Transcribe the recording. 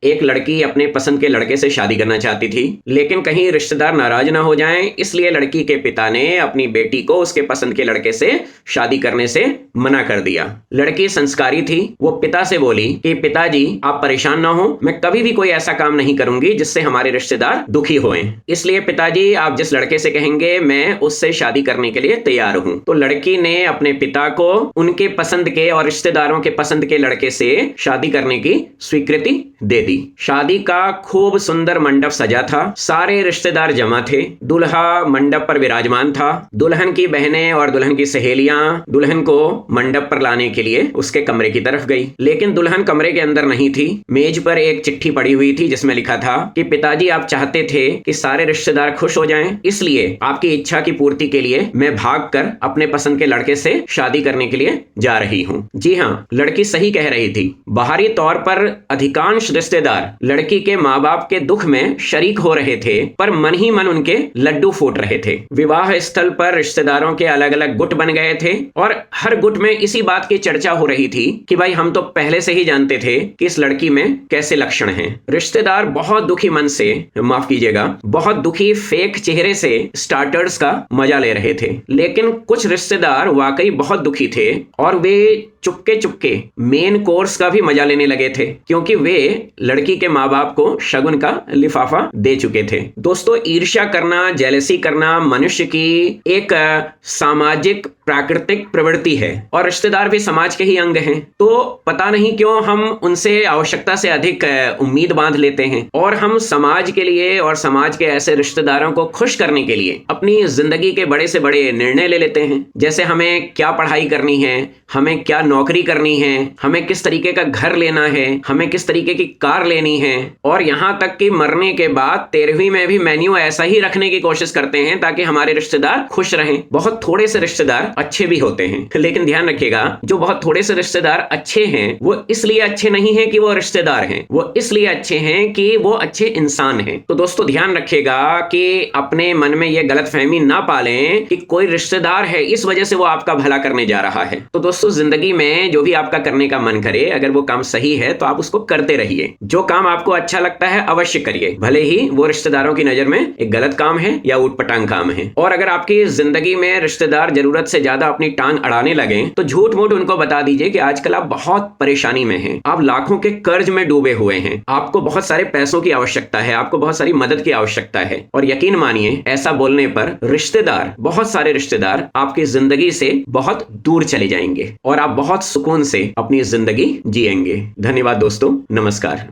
एक लड़की अपने पसंद के लड़के से शादी करना चाहती थी, लेकिन कहीं रिश्तेदार नाराज ना हो जाएं, इसलिए लड़की के पिता ने अपनी बेटी को उसके पसंद के लड़के से शादी करने से मना कर दिया। लड़की संस्कारी थी, वो पिता से बोली कि पिताजी आप परेशान ना हो, मैं कभी भी कोई ऐसा काम नहीं करूंगी जिससे हमारे रिश्तेदार दुखी होएं। इसलिए पिताजी आप जिस लड़के से कहेंगे मैं उससे शादी करने के लिए तैयार हूं। तो लड़की ने अपने पिता को उनके पसंद के और रिश्तेदारों के पसंद के लड़के से शादी करने की स्वीकृति दे दी। शादी का खूब सुंदर मंडप सजा था, सारे रिश्तेदार जमा थे, दूल्हा मंडप पर विराजमान था। दुल्हन की बहनें और दुल्हन की सहेलियां दुल्हन को मंडप पर लाने के लिए उसके कमरे की तरफ गई, लेकिन दुल्हन कमरे के अंदर नहीं थी। मेज पर एक चिट्ठी पड़ी हुई थी जिसमें लिखा था कि पिताजी आप चाहते थे कि सारे रिश्तेदार खुश हो जाएं, इसलिए आपकी इच्छा की पूर्ति के लिए मैं भागकर अपने पसंद के लड़के से शादी करने के लिए जा रही हूं। जी हां, लड़की सही कह रही थी। बाहरी तौर पर अधिकांश रिश्तेदार लड़की के माँ बाप के दुख में शरीक हो रहे थे, पर मन ही मन उनके लड्डू फूट रहे थे। विवाह स्थल पर रिश्तेदारों के अलग अलग गुट बन गए थे और हर गुट में इसी बात की चर्चा हो रही थी कि भाई हम तो पहले से ही जानते थे कि इस लड़की में कैसे लक्षण हैं। रिश्तेदार बहुत दुखी मन से, माफ कीजिएगा, बहुत दुखी फेक चेहरे से स्टार्टर्स का मजा ले रहे थे, लेकिन कुछ रिश्तेदार वाकई बहुत दुखी थे और वे चुपके चुपके मेन कोर्स का भी मजा लेने लगे थे, क्योंकि वे लड़की के माँ बाप को शगुन का लिफाफा दे चुके थे। दोस्तों, ईर्ष्या करना, जेलसी करना मनुष्य की एक सामाजिक प्राकृतिक प्रवृत्ति है और रिश्तेदार भी समाज के ही अंग हैं। तो पता नहीं क्यों हम उनसे आवश्यकता से अधिक उम्मीद बांध लेते हैं और हम समाज के लिए और समाज के ऐसे रिश्तेदारों को खुश करने के लिए अपनी जिंदगी के बड़े से बड़े निर्णय ले लेते हैं, जैसे हमें क्या पढ़ाई करनी है, हमें क्या नौकरी करनी है, हमें किस तरीके का घर लेना है, हमें किस तरीके की कार लेनी है, और यहाँ तक कि मरने के बाद 13वीं में भी मेन्यू ऐसा ही रखने की कोशिश करते हैं ताकि हमारे रिश्तेदार खुश रहें। बहुत थोड़े से रिश्तेदार अच्छे भी होते हैं, लेकिन ध्यान रखिएगा, जो बहुत थोड़े से रिश्तेदार अच्छे हैं वो इसलिए अच्छे नहीं है कि वो रिश्तेदार हैं, वो इसलिए अच्छे हैं कि वो अच्छे इंसान हैं। तो दोस्तों ध्यान रखिएगा कि अपने मन में ये गलतफहमी ना पालें कि कोई रिश्तेदार है इस वजह से वो आपका भला करने जा रहा है। तो दोस्तों, जिंदगी में जो भी आपका करने का मन करे, अगर वो काम सही है तो आप उसको करते रहिए। जो काम आपको अच्छा लगता है अवश्य करिए, भले ही वो रिश्तेदारों की नजर में एक गलत काम है या ऊटपटांग काम है। और अगर आपकी जिंदगी में रिश्तेदार जरूरत से ज्यादा अपनी टांग अड़ाने लगे तो झूठ मूठ उनको बता दीजिए कि आजकल आप बहुत परेशानी में हैं, आप लाखों के कर्ज में डूबे हुए हैं, आपको बहुत सारे पैसों की आवश्यकता है, आपको बहुत सारी मदद की आवश्यकता है। और यकीन मानिए, ऐसा बोलने पर रिश्तेदार, बहुत सारे रिश्तेदार आपकी जिंदगी से बहुत दूर चले जाएंगे और आप बहुत सुकून से अपनी जिंदगी जिएंगे। धन्यवाद दोस्तों, नमस्कार।